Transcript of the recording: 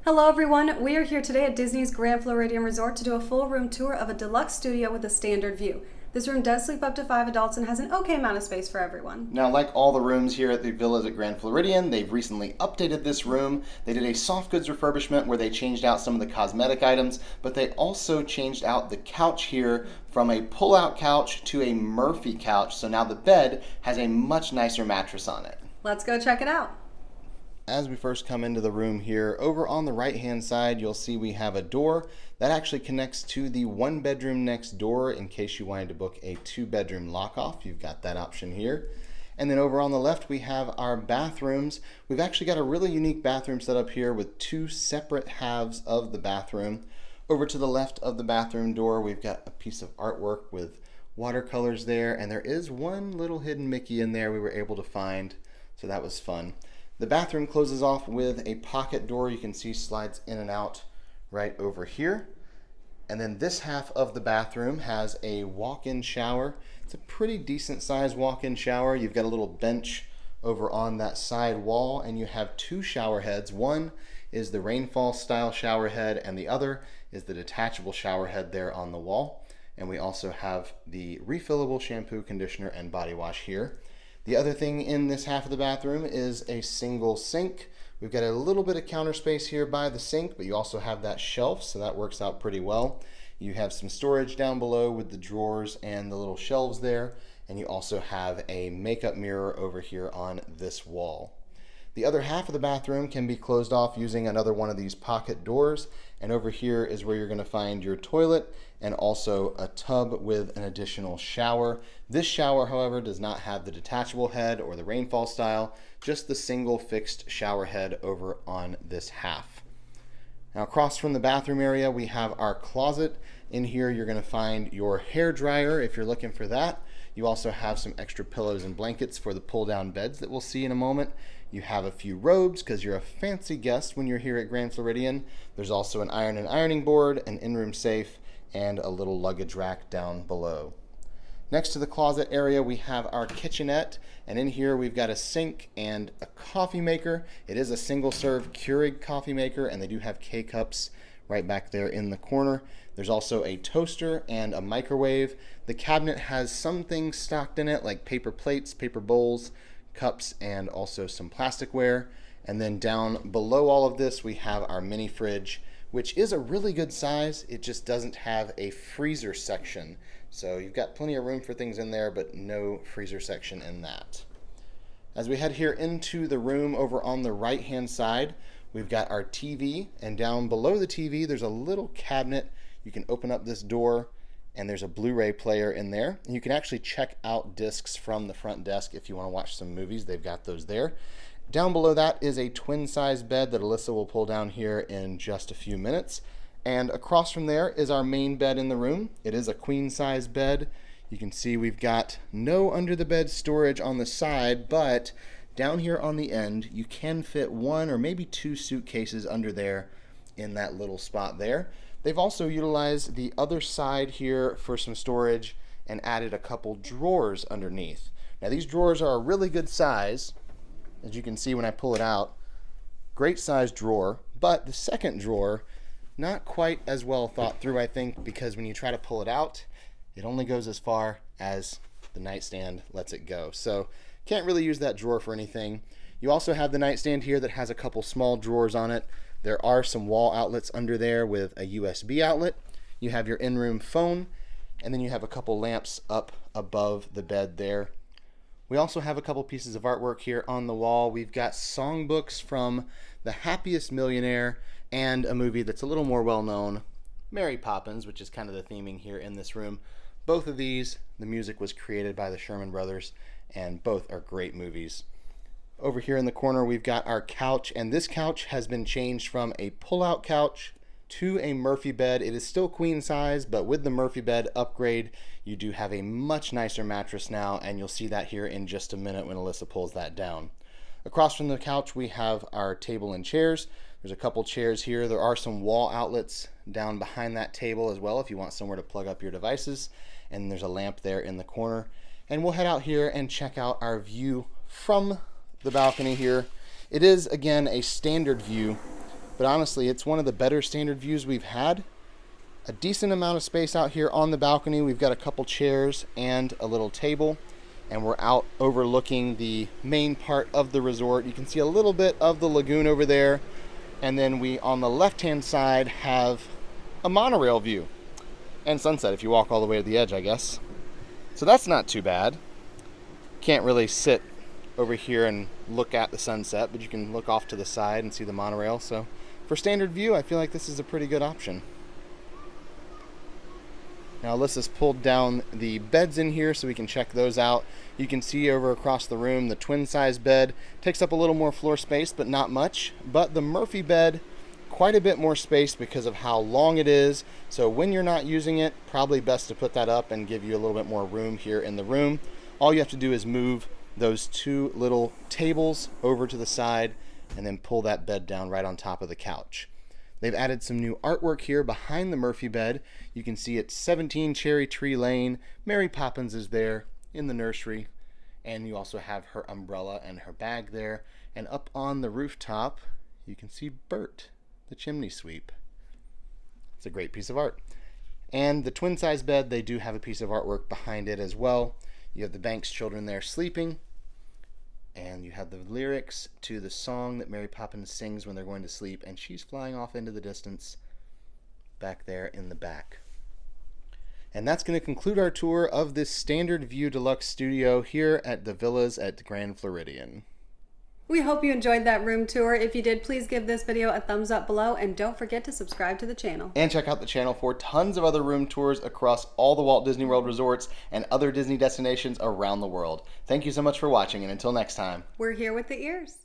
Hello everyone, we are here today at Disney's Grand Floridian Resort to do a full room tour of a deluxe studio with a standard view. This room does sleep up to 5 adults and has an okay amount of space for everyone. Now, like all the rooms here at the villas at Grand Floridian, they've recently updated this room. They did a soft goods refurbishment where they changed out some of the cosmetic items, but they also changed out the couch here from a pull-out couch to a Murphy couch, so now the bed has a much nicer mattress on it. Let's go check it out. As we first come into the room here, over on the right hand side you'll see we have a door that actually connects to the one bedroom next door in case you wanted to book a 2-bedroom lock-off. You've got that option here. And then over on the left we have our bathrooms. We've actually got a really unique bathroom set up here with 2 separate halves of the bathroom. Over to the left of the bathroom door we've got a piece of artwork with watercolors there, and there is one little hidden Mickey in there we were able to find, so that was fun. The bathroom closes off with a pocket door you can see slides in and out right over here. And then this half of the bathroom has a walk-in shower. It's a pretty decent sized walk-in shower. You've got a little bench over on that side wall, and you have 2 shower heads. One is the rainfall style shower head, and the other is the detachable shower head there on the wall. And we also have the refillable shampoo, conditioner, and body wash here. The other thing in this half of the bathroom is a single sink. We've got a little bit of counter space here by the sink, but you also have that shelf, so that works out pretty well. You have some storage down below with the drawers and the little shelves there, and you also have a makeup mirror over here on this wall. The other half of the bathroom can be closed off using another one of these pocket doors, and over here is where you're going to find your toilet and also a tub with an additional shower. This shower, however, does not have the detachable head or the rainfall style, just the single fixed shower head over on this half. Now, across from the bathroom area we have our closet. In here you're going to find your hair dryer if you're looking for that. You also have some extra pillows and blankets for the pull down beds that we'll see in a moment. You have a few robes because you're a fancy guest when you're here at Grand Floridian. There's also an iron and ironing board, an in-room safe, and a little luggage rack down below. Next to the closet area we have our kitchenette, and in here we've got a sink and a coffee maker. It is a single serve Keurig coffee maker, and they do have K-cups right back there in the corner. There's also a toaster and a microwave. The cabinet has some things stocked in it like paper plates, paper bowls, cups, and also some plasticware. And then down below all of this we have our mini fridge, which is a really good size. It just doesn't have a freezer section. So you've got plenty of room for things in there, but no freezer section in that. As we head here into the room over on the right hand side, we've got our TV, and down below the TV there's a little cabinet. You can open up this door and there's a Blu-ray player in there. And you can actually check out discs from the front desk if you want to watch some movies. They've got those there. Down below that is a twin size bed that Alyssa will pull down here in just a few minutes. And across from there is our main bed in the room. It is a queen size bed. You can see we've got no under the bed storage on the side, but down here on the end you can fit 1 or maybe 2 suitcases under there in that little spot there. They've also utilized the other side here for some storage and added a couple drawers underneath. Now these drawers are a really good size. As you can see when I pull it out, great size drawer, but the second drawer not quite as well thought through, I think, because when you try to pull it out, it only goes as far as the nightstand lets it go. So can't really use that drawer for anything. You also have the nightstand here that has a couple small drawers on it. There are some wall outlets under there with a USB outlet. You have your in-room phone, and then you have a couple lamps up above the bed there. We also have a couple pieces of artwork here on the wall. We've got songbooks from The Happiest Millionaire and a movie that's a little more well-known, Mary Poppins, which is kind of the theming here in this room. Both of these, the music was created by the Sherman Brothers, and both are great movies. Over here in the corner we've got our couch, and this couch has been changed from a pull-out couch to a Murphy bed. It is still queen size, but with the Murphy bed upgrade you do have a much nicer mattress now, and you'll see that here in just a minute when Alyssa pulls that down. Across from the couch we have our table and chairs. There's a couple chairs here. There are some wall outlets down behind that table as well if you want somewhere to plug up your devices, and there's a lamp there in the corner. And we'll head out here and check out our view from the balcony here. It is again a standard view, but honestly, it's one of the better standard views we've had. A decent amount of space out here on the balcony. We've got a couple chairs and a little table, and we're out overlooking the main part of the resort. You can see a little bit of the lagoon over there, and then we, on the left-hand side, have a monorail view and sunset if you walk all the way to the edge, I guess. So that's not too bad. Can't really sit over here and look at the sunset, but you can look off to the side and see the monorail. So for standard view, I feel like this is a pretty good option. Now Alyssa's pulled down the beds in here so we can check those out. You can see over across the room the twin size bed takes up a little more floor space, but not much. But the Murphy bed, quite a bit more space because of how long it is. So when you're not using it, probably best to put that up and give you a little bit more room here in the room. All you have to do is move those two little tables over to the side and then pull that bed down right on top of the couch. They've added some new artwork here behind the Murphy bed. You can see it's 17 Cherry Tree Lane. Mary Poppins is there in the nursery. And you also have her umbrella and her bag there. And up on the rooftop, you can see Bert, the chimney sweep. It's a great piece of art. And the twin size bed, they do have a piece of artwork behind it as well. You have the Banks children there sleeping. And you have the lyrics to the song that Mary Poppins sings when they're going to sleep, and she's flying off into the distance back there in the back. And that's going to conclude our tour of this Standard View Deluxe Studio here at the Villas at Grand Floridian. We hope you enjoyed that room tour. If you did, please give this video a thumbs up below, and don't forget to subscribe to the channel. And check out the channel for tons of other room tours across all the Walt Disney World resorts and other Disney destinations around the world. Thank you so much for watching, and until next time. We're here with the ears.